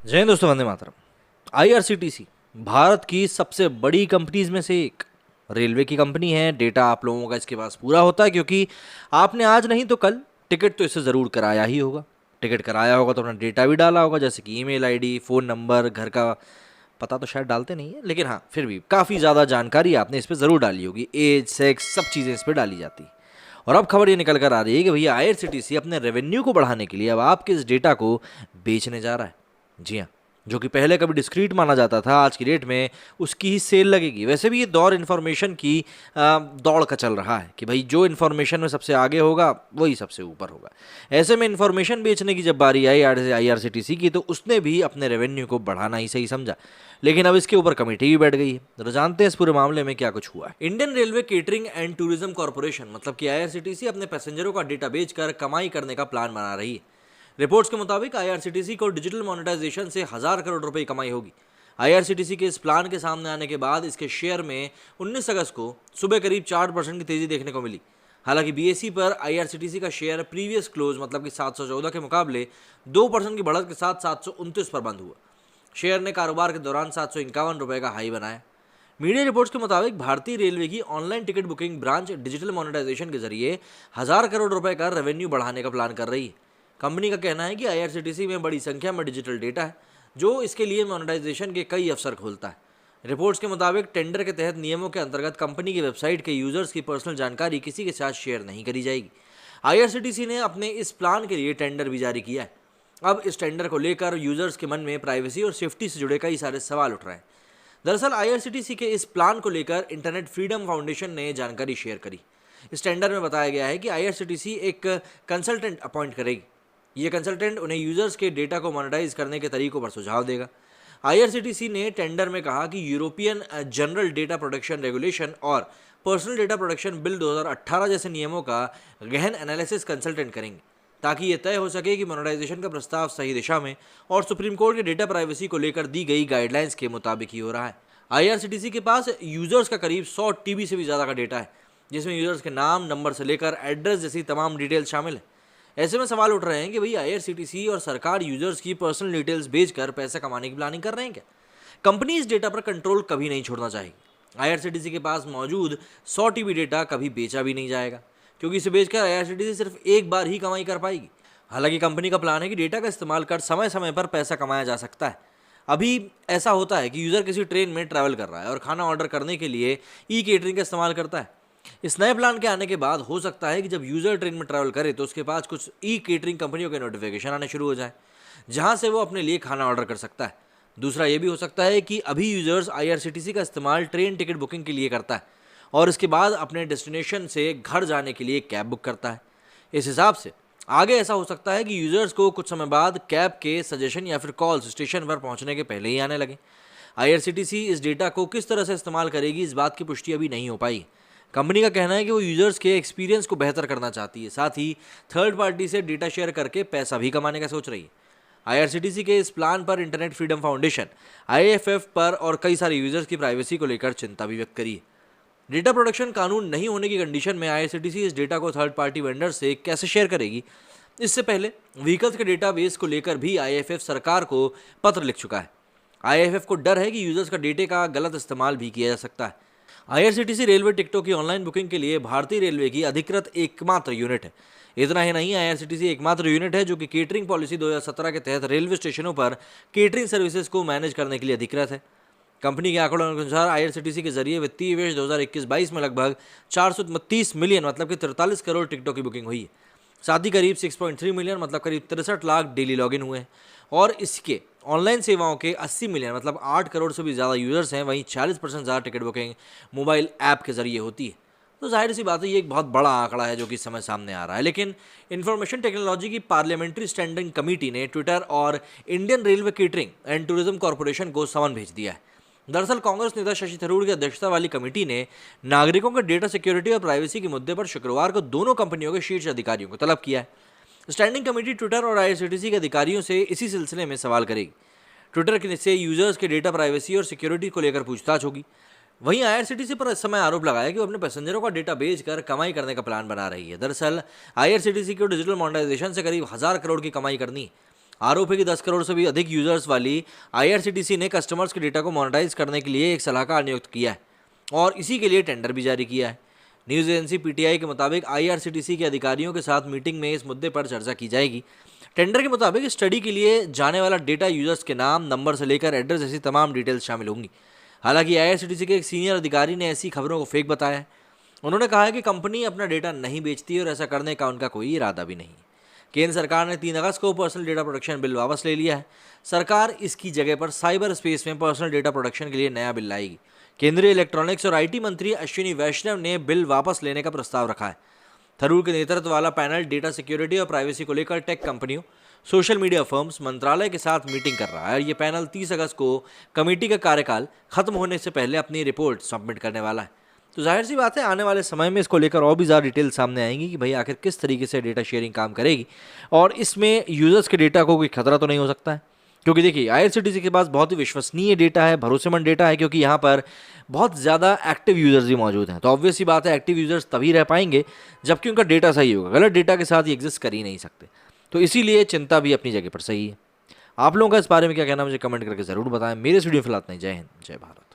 जय हिंद दोस्तों, वंदे मातरम। आईआरसीटीसी भारत की सबसे बड़ी कंपनीज में से एक रेलवे की कंपनी है। डेटा आप लोगों का इसके पास पूरा होता है क्योंकि आपने आज नहीं तो कल टिकट तो इससे ज़रूर कराया ही होगा। टिकट कराया होगा तो अपना डेटा भी डाला होगा, जैसे कि ईमेल आईडी, फ़ोन नंबर, घर का पता तो शायद डालते नहीं है, लेकिन हाँ फिर भी काफ़ी ज़्यादा जानकारी आपने इस पर ज़रूर डाली होगी। एज, सेक्स, सब चीज़ें इस पर डाली जाती हैं। और अब खबर ये निकल कर आ रही है कि भैया आईआरसीटीसी अपने रेवेन्यू को बढ़ाने के लिए अब आपके इस डेटा को बेचने जा रहा है। जी हाँ, जो कि पहले कभी डिस्क्रीट माना जाता था, आज की डेट में उसकी ही सेल लगेगी। वैसे भी ये दौर इन्फॉर्मेशन की दौड़ का चल रहा है कि भाई जो इन्फॉर्मेशन में सबसे आगे होगा वही सबसे ऊपर होगा। ऐसे में इन्फॉर्मेशन बेचने की जब बारी आई आईआरसीटीसी की, तो उसने भी अपने रेवेन्यू को बढ़ाना ही सही समझा। लेकिन अब इसके ऊपर कमेटी भी बैठ गई है। तो जानते हैं इस पूरे मामले में क्या कुछ हुआ है। Indian railway catering and tourism corporation मतलब कि आईआरसीटीसी अपने पैसेंजरों का डेटा बेचकर कमाई करने का प्लान बना रही है। रिपोर्ट्स के मुताबिक आईआरसीटीसी को डिजिटल मोनेटाइजेशन से 1,000 करोड़ रुपए की कमाई होगी। आईआरसीटीसी के इस प्लान के सामने आने के बाद इसके शेयर में 19 अगस्त को सुबह करीब 4% की तेजी देखने को मिली। हालांकि बीएसई पर आईआरसीटीसी का शेयर प्रीवियस क्लोज मतलब कि 714 के मुकाबले 2% की बढ़त के साथ 729 पर बंद हुआ। शेयर ने कारोबार के दौरान 751 रुपए का हाई बनाया। मीडिया रिपोर्ट्स के मुताबिक भारतीय रेलवे की online ticket booking branch digital monetisation के जरिए 1,000 करोड़ रुपए का रेवेन्यू बढ़ाने का प्लान कर रही है। कंपनी का कहना है कि आईआरसीटीसी में बड़ी संख्या में डिजिटल डेटा है, जो इसके लिए मोनेटाइजेशन के कई अवसर खोलता है। रिपोर्ट्स के मुताबिक टेंडर के तहत नियमों के अंतर्गत कंपनी की वेबसाइट के यूजर्स की पर्सनल जानकारी किसी के साथ शेयर नहीं करी जाएगी। आईआरसीटीसी ने अपने इस प्लान के लिए टेंडर भी जारी किया है। अब इस टेंडर को लेकर यूजर्स के मन में प्राइवेसी और सेफ्टी से जुड़े कई सारे सवाल उठ रहे हैं। दरअसल आईआरसीटीसी के इस प्लान को लेकर इंटरनेट फ्रीडम फाउंडेशन ने जानकारी शेयर करी। इस टेंडर में बताया गया है कि आईआरसीटीसी एक कंसल्टेंट अपॉइंट करेगी। ये कंसल्टेंट उन्हें यूजर्स के डेटा को मोनेटाइज करने के तरीकों पर सुझाव देगा। आईआरसीटीसी ने टेंडर में कहा कि European general data protection regulation और पर्सनल डेटा प्रोटेक्शन बिल 2018 जैसे नियमों का गहन एनालिसिस कंसल्टेंट करेंगे, ताकि ये तय हो सके कि मोनेटाइजेशन का प्रस्ताव सही दिशा में और सुप्रीम कोर्ट के डेटा प्राइवेसी को लेकर दी गई गाइडलाइंस के मुताबिक ही हो रहा है। आईआरसीटीसी के पास यूजर्स का करीब 100 टीबी से भी ज़्यादा का डेटा है, जिसमें यूजर्स के नाम, नंबर से लेकर एड्रेस जैसी तमाम डिटेल्स शामिल है। ऐसे में सवाल उठ रहे हैं कि भाई आईआरसीटीसी और सरकार यूजर्स की पर्सनल डिटेल्स बेचकर पैसा कमाने की प्लानिंग कर रहे हैं क्या? कंपनी इस डेटा पर कंट्रोल कभी नहीं छोड़ना चाहेगी। आईआरसीटीसी के पास मौजूद 100 टीबी डेटा कभी बेचा भी नहीं जाएगा, क्योंकि इसे बेचकर आईआरसीटीसी सिर्फ एक बार ही कमाई कर पाएगी। हालांकि कंपनी का प्लान है कि डेटा का इस्तेमाल कर समय समय पर पैसा कमाया जा सकता है। अभी ऐसा होता है कि यूज़र किसी ट्रेन में ट्रैवल कर रहा है और खाना ऑर्डर करने के लिए ई केटरिंग का इस्तेमाल करता है। इस नए प्लान के आने के बाद हो सकता है कि जब यूज़र ट्रेन में ट्रैवल करे तो उसके पास कुछ ई केटरिंग कंपनियों के नोटिफिकेशन आने शुरू हो जाए, जहां से वो अपने लिए खाना ऑर्डर कर सकता है। दूसरा ये भी हो सकता है कि अभी यूज़र्स आईआरसीटीसी का इस्तेमाल ट्रेन टिकट बुकिंग के लिए करता है और इसके बाद अपने डेस्टिनेशन से घर जाने के लिए कैब बुक करता है। इस हिसाब से आगे ऐसा हो सकता है कि यूज़र्स को कुछ समय बाद कैब के सजेशन या फिर कॉल्स स्टेशन पर पहुंचने के पहले ही आने लगे। आईआरसीटीसी इस डेटा को किस तरह से इस्तेमाल करेगी, इस बात की पुष्टि अभी नहीं हो पाई। कंपनी का कहना है कि वो यूजर्स के एक्सपीरियंस को बेहतर करना चाहती है, साथ ही थर्ड पार्टी से डेटा शेयर करके पैसा भी कमाने का सोच रही है। आईआरसीटीसी के इस प्लान पर इंटरनेट फ्रीडम फाउंडेशन, आईएफएफ पर और कई सारे यूजर्स की प्राइवेसी को लेकर चिंता भी व्यक्त करी है। डेटा प्रोटेक्शन कानून नहीं होने की कंडीशन में आईआरसीटीसी इस डेटा को थर्ड पार्टी वेंडर से कैसे शेयर करेगी? इससे पहले व्हीकल्स के डेटाबेस को लेकर भी आईएफएफ सरकार को पत्र लिख चुका है। आईएफएफ को डर है कि यूजर्स का डेटा का गलत इस्तेमाल भी किया जा सकता है। आईआरसीटीसी रेलवे टिकटों की ऑनलाइन बुकिंग के लिए भारतीय रेलवे की अधिकृत एकमात्र यूनिट है। इतना ही नहीं, आईआरसीटीसी एकमात्र यूनिट है जो कि केटरिंग पॉलिसी 2017 के तहत रेलवे स्टेशनों पर केटरिंग सर्विसेज को मैनेज करने के लिए अधिकृत है। कंपनी के आंकड़ों के अनुसार आईआरसीटीसी के जरिए वित्तीय वर्ष 2021-22 में लगभग 432 मिलियन मतलब कि 43 करोड़ टिकटों की बुकिंग हुई है। साथ ही करीब 6.3 मिलियन मतलब करीब 63 लाख डेली लॉगिन हुए हैं और इसके ऑनलाइन सेवाओं के 80 मिलियन मतलब 8 करोड़ से भी ज़्यादा यूजर्स हैं। वहीं 40% ज़्यादा टिकट बुकिंग मोबाइल ऐप के जरिए होती है। तो जाहिर सी बात है, ये एक बहुत बड़ा आंकड़ा है जो कि इस समय सामने आ रहा है। लेकिन इंफॉर्मेशन टेक्नोलॉजी की पार्लियामेंट्री स्टैंडिंग कमेटी ने ट्विटर और Indian railway catering and tourism corporation को समन भेज दिया है। दरअसल कांग्रेस नेता शशि थरूर की अध्यक्षता वाली कमेटी ने नागरिकों के डेटा सिक्योरिटी और प्राइवेसी के मुद्दे पर शुक्रवार को दोनों कंपनियों के शीर्ष अधिकारियों को तलब किया है। स्टैंडिंग कमेटी ट्विटर और आईआरसीटीसी के अधिकारियों से इसी सिलसिले में सवाल करेगी। ट्विटर से यूजर्स के डेटा प्राइवेसी और सिक्योरिटी को लेकर पूछताछ होगी। वहीं आईआरसीटीसी पर इस समय आरोप लगाया कि वो अपने पैसेंजरों का डेटा बेचकर कमाई करने का प्लान बना रही है। दरअसल आईआरसीटीसी को डिजिटल मोनेटाइजेशन से करीब 1,000 करोड़ की कमाई करनी है। आरोप है कि 10 करोड़ से भी अधिक यूजर्स वाली आईआरसीटीसी ने कस्टमर्स के डेटा को मोनेटाइज करने के लिए एक सलाहकार नियुक्त किया है और इसी के लिए टेंडर भी जारी किया है। न्यूज़ एजेंसी पीटीआई के मुताबिक आईआरसीटीसी के अधिकारियों के साथ मीटिंग में इस मुद्दे पर चर्चा की जाएगी। टेंडर के मुताबिक स्टडी के लिए जाने वाला डेटा यूजर्स के नाम, नंबर से लेकर एड्रेस जैसी तमाम डिटेल्स शामिल होंगी। हालांकि आईआरसीटीसी के एक सीनियर अधिकारी ने ऐसी खबरों को फेक बताया है। उन्होंने कहा है कि कंपनी अपना डेटा नहीं बेचती और ऐसा करने का उनका कोई इरादा भी नहीं। केंद्र सरकार ने 3 अगस्त को पर्सनल डेटा प्रोटेक्शन बिल वापस ले लिया है। सरकार इसकी जगह पर साइबर स्पेस में पर्सनल डेटा प्रोटेक्शन के लिए नया बिल लाएगी। केंद्रीय इलेक्ट्रॉनिक्स और आईटी मंत्री अश्विनी वैष्णव ने बिल वापस लेने का प्रस्ताव रखा है। थरूर के नेतृत्व वाला पैनल डेटा सिक्योरिटी और प्राइवेसी को लेकर टेक कंपनियों, सोशल मीडिया फर्म्स, मंत्रालय के साथ मीटिंग कर रहा है और ये पैनल 30 अगस्त को कमेटी का कार्यकाल खत्म होने से पहले अपनी रिपोर्ट सबमिट करने वाला है। तो जाहिर सी बात है आने वाले समय में इसको लेकर और भी ज़्यादा डिटेल सामने आएंगी कि भाई आखिर किस तरीके से डेटा शेयरिंग काम करेगी और इसमें यूजर्स के डेटा को कोई खतरा तो नहीं हो सकता है। क्योंकि देखिए आईआरसीटीसी के पास बहुत ही विश्वसनीय डेटा है, भरोसेमंद डेटा है, क्योंकि यहाँ पर बहुत ज़्यादा एक्टिव यूजर्स भी मौजूद हैं। तो ऑब्वियस सी बात है एक्टिव यूजर्स तभी रह पाएंगे जबकि उनका डेटा सही होगा। गलत डेटा के साथ ये एग्जिस्ट कर ही नहीं सकते। तो इसीलिए चिंता भी अपनी जगह पर सही है। आप लोगों का इस बारे में क्या कहना मुझे कमेंट करके ज़रूर बताएं। मेरे वीडियो फिलहाल इतना ही। जय हिंद, जय भारत।